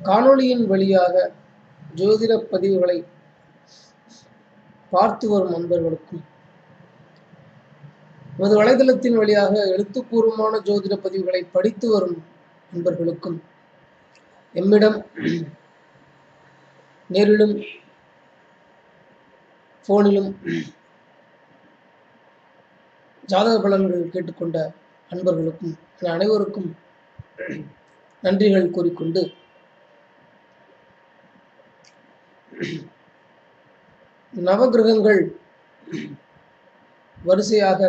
காணொளியின் வழியாக ஜோதிட பதிவுகளை பார்த்து வரும் நண்பர்களுக்கும், நமது வலைதளத்தின் வழியாக எழுத்துப்பூர்வமான ஜோதிட பதிவுகளை படித்து வரும் நண்பர்களுக்கும், எம்மிடம் நேரிலும் போனிலும் ஜாதக பலன்கள் கேட்டுக்கொண்ட நண்பர்களுக்கும் அனைவருக்கும் நன்றிகள் கூறிக்கொண்டு, நவகிரகங்கள் வரிசையாக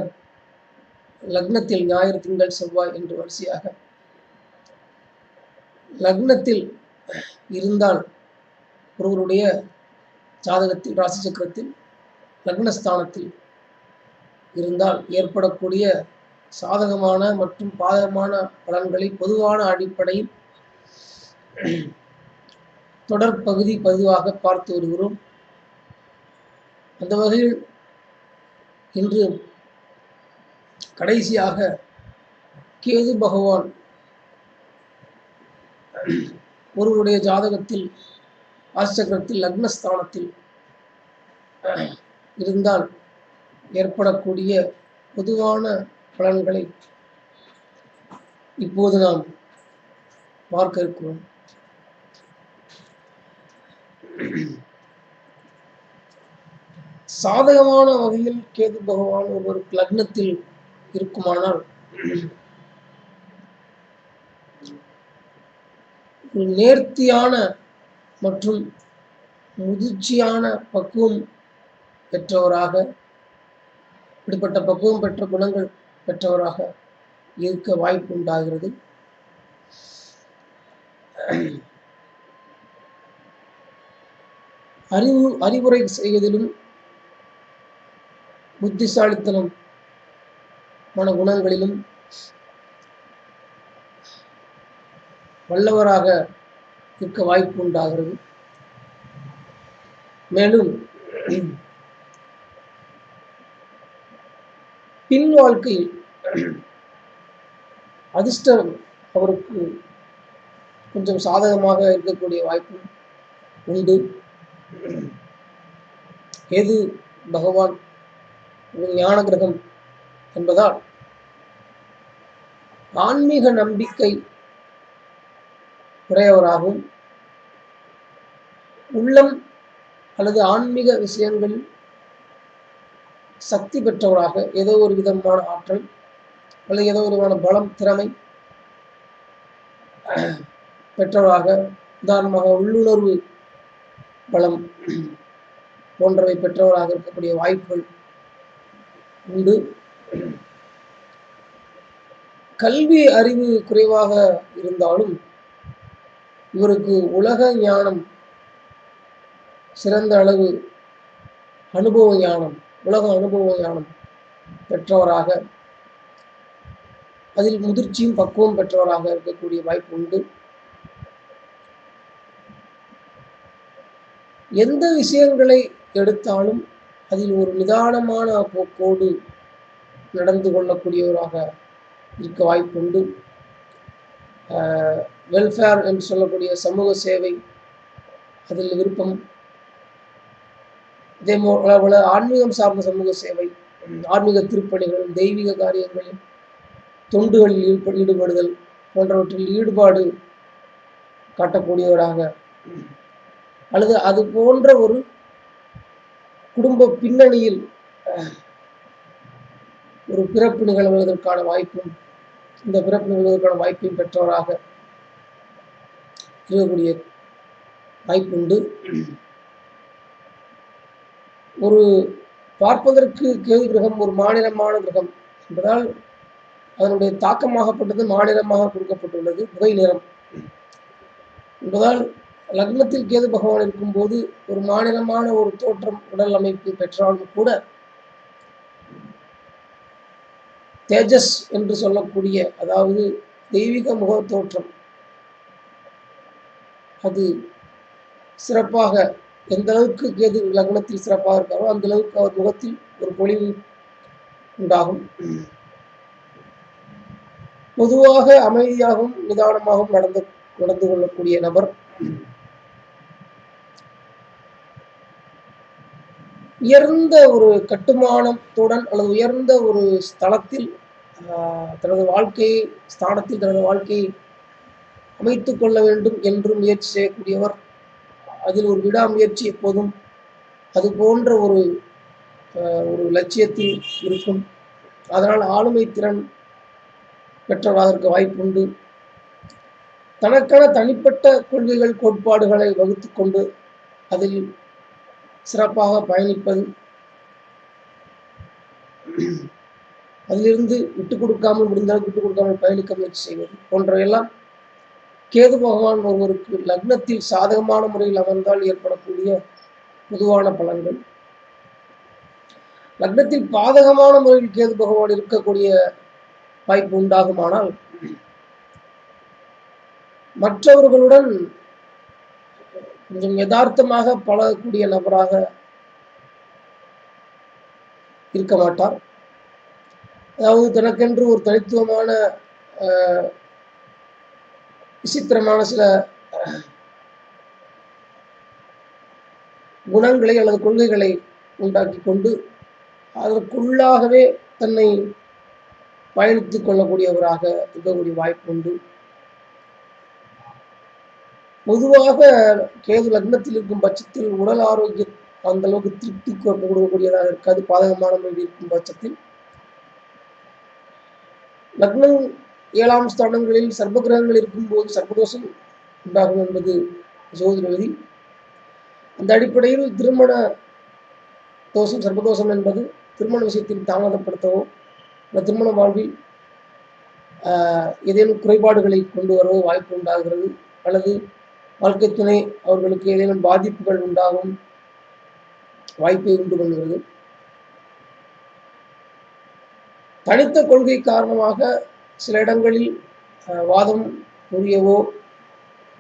லக்னத்தில் ஞாயிறு, திங்கள், செவ்வாய் என்று வரிசையாக லக்னத்தில் இருந்தால் ஒருவருடைய ஜாதகத்தில் ராசி சக்கரத்தில் லக்னஸ்தானத்தில் இருந்தால் ஏற்படக்கூடிய சாதகமான மற்றும் பாதகமான பலன்களை பொதுவான அடிப்படையில் தொடர் பகுதி பதிவாக பார்த்து வருகிறோம். அந்த வகையில் இன்று கடைசியாக கேது பகவான் ஒருவருடைய ஜாதகத்தில் ராசிச்சக்கரத்தில் லக்னஸ்தானத்தில் இருந்தால் ஏற்படக்கூடிய பொதுவான பலன்களை இப்போது நாம் பார்க்க இருக்கிறோம். சாதகமான வகையில் கேது பகவான் ஒருவருக்கு லக்னத்தில் இருக்குமானால் நேர்த்தியான மற்றும் முதிர்ச்சியான பக்குவம் பெற்றவராக, இப்படிப்பட்ட பக்குவம் பெற்ற குணங்கள் பெற்றவராக இருக்க வாய்ப்பு உண்டாகிறது. அறிவுரை செய்வதிலும் புத்திசாலித்தனம் குணங்களிலும் வல்லவராக இருக்க வாய்ப்பு உண்டாகிறது. மேலும் பின் வாழ்க்கையில் அதிர்ஷ்டம் அவருக்கு கொஞ்சம் சாதகமாக இருக்கக்கூடிய வாய்ப்பும் உண்டு. கேது பகவான் ஞான கிரகம் என்பதால் ஆன்மீக நம்பிக்கை உடையவராகவும், உள்ளம் அல்லது ஆன்மீக விஷயங்கள் சக்தி பெற்றவராக, ஏதோ ஒரு விதமான ஆற்றல் அல்லது ஏதோ ஒரு விதமான பலம், திறமை பெற்றவராக, உதாரணமாக உள்ளுணர்வு பலம் போன்றவை பெற்றவராக இருக்கக்கூடிய வாய்ப்புகள் உண்டு. கல்வி அறிவு குறைவாக இருந்தாலும் இவருக்கு உலக ஞானம், சிறந்த அளவு அனுபவ ஞானம், உலக அனுபவ ஞானம் பெற்றவராக, அதில் முதிர்ச்சியும் பக்குவம் பெற்றவராக இருக்கக்கூடிய வாய்ப்பு உண்டு. எந்த விஷயங்களை எடுத்தாலும் அதில் ஒரு நிதானமான போக்கோடு நடந்து கொள்ளக்கூடியவராக இருக்க வாய்ப்பு உண்டு. வெல்ஃபேர் என்று சொல்லக்கூடிய சமூக சேவை, அதில் விருப்பம். இதே போல ஆன்மீகம் சார்ந்த சமூக சேவை, ஆன்மீக திருப்பணிகள், தெய்வீக காரியங்களில், தொண்டுகளில் ஈடுபடுதல் போன்றவற்றில் ஈடுபாடு காட்டக்கூடியவராக, அல்லது அது போன்ற ஒரு குடும்ப பின்னணியில் ஒரு பிறப்பு நிகழ்வதற்கான வாய்ப்பும், இந்த பிறப்பு நிகழ்வதற்கான வாய்ப்பையும் பெற்றவராக இருக்கக்கூடிய வாய்ப்புண்டு. ஒரு பார்ப்பதற்கு கேது கிரகம் ஒரு மாநிலமான கிரகம் என்பதால் அதனுடைய தாக்கமாகப்பட்டது மாநிலமாக கொடுக்கப்பட்டுள்ளது, புகை நிறம் என்பதால் லக்னத்தில் கேது பகவான் இருக்கும்போது ஒரு மாநிலமான ஒரு தோற்றம், உடல் அமைப்பு பெற்றாலும் கூட தேஜஸ் என்று சொல்லக்கூடிய, அதாவது தெய்வீக முக தோற்றம், அது சிறப்பாக எந்த அளவுக்கு கேது லக்னத்தில் சிறப்பாக இருக்காரோ அந்த அளவுக்கு அவர் முகத்தில் ஒரு பொலிவு உண்டாகும். பொதுவாக அமைதியாகவும் நிதானமாகவும் நடந்து நடந்து கொள்ளக்கூடிய நபர். உயர்ந்த ஒரு கட்டுமானத்துடன் அல்லது உயர்ந்த ஒரு ஸ்தலத்தில் தனது வாழ்க்கையை ஸ்தானத்தில் தனது வாழ்க்கையை அமைத்துக் கொள்ள வேண்டும் என்று முயற்சி செய்யக்கூடியவர். அதில் ஒரு விடாமுயற்சி எப்போதும் அது போன்ற ஒரு லட்சியத்தில் இருக்கும். அதனால் ஆளுமை திறன் பெற்றவராக இருக்க வாய்ப்புண்டு. தனக்கான தனிப்பட்ட கொள்கைகள் கோட்பாடுகளை வகுத்து கொண்டு அதில் சிறப்பாக பயணிப்பது, அதிலிருந்து விட்டுக் கொடுக்காமல் முடிந்தால் விட்டுக் கொடுக்காமல் பயணிக்க முயற்சி செய்வது போன்றவையெல்லாம் கேது பகவான் ஒருவருக்கு லக்னத்தில் சாதகமான முறையில் அமர்ந்தால் ஏற்படக்கூடிய பொதுவான பலன்கள். லக்னத்தில் பாதகமான முறையில் கேது பகவான் இருக்கக்கூடிய வாய்ப்பு உண்டாகுமானால் மற்றவர்களுடன் கொஞ்சம் யதார்த்தமாக பழகக்கூடிய நபராக இருக்க மாட்டார். அதாவது தனக்கென்று ஒரு தனித்துவமான விசித்திரமான சில குணங்களை அல்லது கொள்கைகளை உண்டாக்கி கொண்டு அதற்குள்ளாகவே தன்னை பயணித்துக் கொள்ளக்கூடியவராக இருக்கக்கூடிய வாய்ப்பு உண்டு. பொதுவாக கேது லக்னத்தில் இருக்கும் பட்சத்தில் உடல் ஆரோக்கியம் அந்த அளவுக்கு திருப்தி கொடுக்கக்கூடியதாக இருக்காது. பாதகமான முறையில் இருக்கும் பட்சத்தில் லக்னம் 7ஆம் ஸ்தானங்களில் சர்ப்ப கிரகங்கள் இருக்கும்போது சர்ப்பதோஷம் உண்டாகும் என்பது ஜோதிட விதி. அந்த அடிப்படையில் திருமண தோஷம் சர்ப்பதோஷம் என்பது திருமண விஷயத்தில் தாமதப்படுத்தவோ திருமண வாழ்வில் ஏதேனும் குறைபாடுகளை கொண்டு வரவோ வாய்ப்பு உண்டாகிறது. அல்லது வாழ்க்கை துணை அவர்களுக்கு ஏதேனும் பாதிப்புகள் உண்டாகும் வாய்ப்பை உண்டு பண்ணுகிறது. தனித்த கொள்கை காரணமாக சில இடங்களில் வாதம் புரியவோ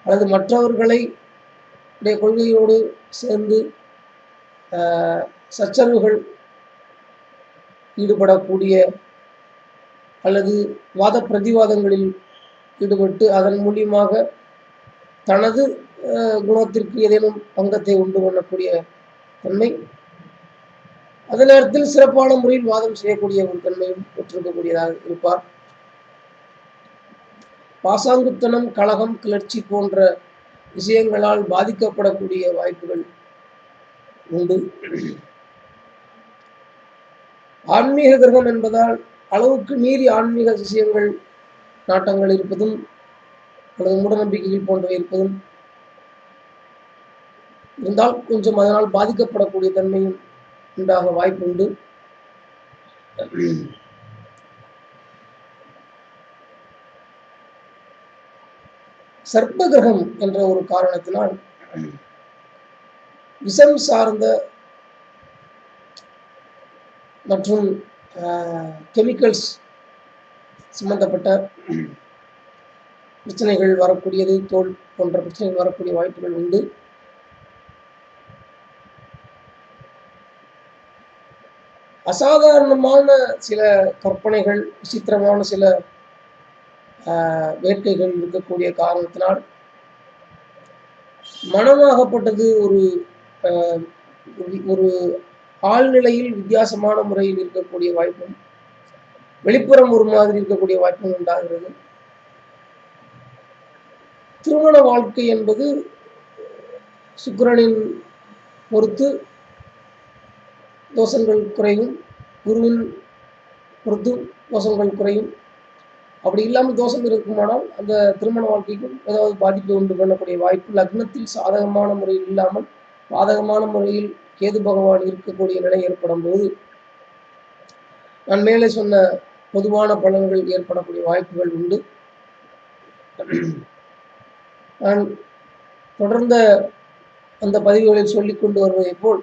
அல்லது மற்றவர்களை கொள்கையோடு சேர்ந்து சச்சரவுகள் ஈடுபடக்கூடிய அல்லது வாத பிரதிவாதங்களில் ஈடுபட்டு அதன் மூலியமாக தனது குணத்திற்கு ஏதேனும் பங்கத்தை உண்டு பண்ணக்கூடிய தன்மை, அதே நேரத்தில் சிறப்பான முறையில் வாதம் செய்யக்கூடிய ஒரு தன்மையும் பெற்றிருக்கக்கூடியதாக இருப்பார். பாசாங்குத்தனம், கலகம், கிளர்ச்சி போன்ற விஷயங்களால் பாதிக்கப்படக்கூடிய வாய்ப்புகள் உண்டு. ஆன்மீக கிரகம் என்பதால் அளவுக்கு மீறி ஆன்மீக விஷயங்கள் நாட்டங்கள் இருப்பதும் அல்லது மூடநம்பிக்கைகள் போன்றவை இருப்பதும் இருந்தால் கொஞ்சம் அதனால் பாதிக்கப்படக்கூடிய தன்மையும் உண்டாக வாய்ப்பு உண்டு. சர்ப்ப கிரகம் என்ற ஒரு காரணத்தினால் விஷம் சார்ந்த மற்றும் கெமிக்கல்ஸ் சம்பந்தப்பட்ட பிரச்சனைகள் வரக்கூடியது, தோல் போன்ற பிரச்சனைகள் வரக்கூடிய வாய்ப்புகள் உண்டு. அசாதாரணமான சில கற்பனைகள், விசித்திரமான சில வேட்கைகள் இருக்கக்கூடிய காரணத்தினால் மனமாகப்பட்டது ஒரு ஆழ்நிலையில் வித்தியாசமான முறையில் இருக்கக்கூடிய வாய்ப்பும் வெளிப்புறம் ஒரு மாதிரி இருக்கக்கூடிய வாய்ப்பும் உண்டாகிறது. திருமண வாழ்க்கை என்பது சுக்கிரனின் பொறுத்து தோஷங்கள் குறையும், குருவின் பொறுத்து தோஷங்கள் குறையும். அப்படி இல்லாமல் தோஷம் இருக்குமானால் அந்த திருமண வாழ்க்கைக்கும் ஏதாவது பாதிப்பை உண்டு பண்ணக்கூடிய வாய்ப்பு லக்னத்தில் சாதகமான முறையில் இல்லாமல் பாதகமான முறையில் கேது பகவான் இருக்கக்கூடிய நிலை ஏற்படும் போது நான் மேலே சொன்ன பொதுவான பலன்கள் ஏற்படக்கூடிய வாய்ப்புகள் உண்டு. நான் தொடர்ந்த அந்த பதிவுகளில் சொல்லிக் கொண்டு வருவதை போல்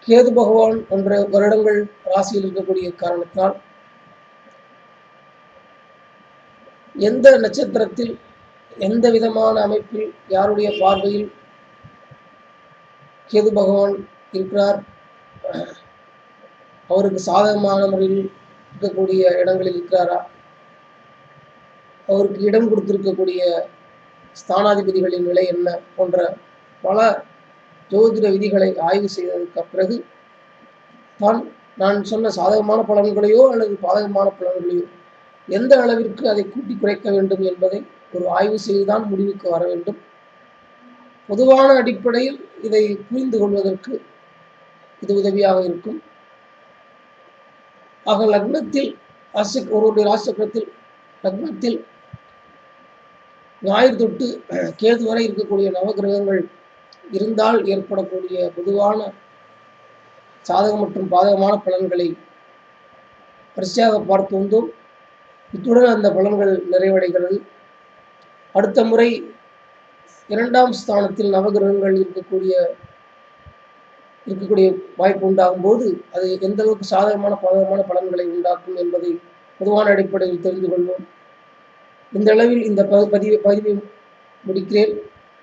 கேது பகவான் 1 வருடங்கள் ராசியில் இருக்கக்கூடிய காரணத்தால் எந்த நட்சத்திரத்தில் எந்த விதமான அமைப்பில் யாருடைய பார்வையில் கேது பகவான் இருக்கிறார், அவருக்கு சாதகமான முறையில் இருக்கக்கூடிய இடங்களில் இருக்கிறாரா, அவருக்கு இடம் கொடுத்திருக்கக்கூடிய ஸ்தானாதிபதிகளின் நிலை என்ன போன்ற பல ஜோதிட விதிகளை ஆய்வு செய்ததற்கு பிறகு தான் நான் சொன்ன சாதகமான பலன்களையோ அல்லது பாதகமான பலன்களையோ எந்த அளவிற்கு அதை கூட்டி குறைக்க வேண்டும் என்பதை ஒரு ஆய்வு செய்துதான் முடிவுக்கு வர வேண்டும். பொதுவான அடிப்படையில் இதை புரிந்து கொள்வதற்கு இது உதவியாக இருக்கும். ஆக லக்னத்தில் ஒருவருடைய ராசிச்சக்கரத்தில் லக்னத்தில் ஞாயிறு தொட்டு கேது வரை இருக்கக்கூடிய நவகிரகங்கள் இருந்தால் ஏற்படக்கூடிய பொதுவான சாதக மற்றும் பாதகமான பலன்களை வரிசையாக பார்த்து வந்தோம். இத்துடன் அந்த பலன்கள் நிறைவடைகிறது. அடுத்த முறை 2ஆம் ஸ்தானத்தில் நவகிரகங்கள் இருக்கக்கூடிய வாய்ப்பு உண்டாகும் போது அது எந்த அளவுக்கு சாதகமான பாதகமான பலன்களை உண்டாக்கும் என்பதை பொதுவான அடிப்படையில் தெரிந்து கொள்வோம். இந்த அளவில் இந்த பதிவை முடிக்கிறேன்.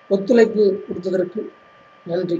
ஒத்துழைப்பு கொடுத்ததற்கு நன்றி.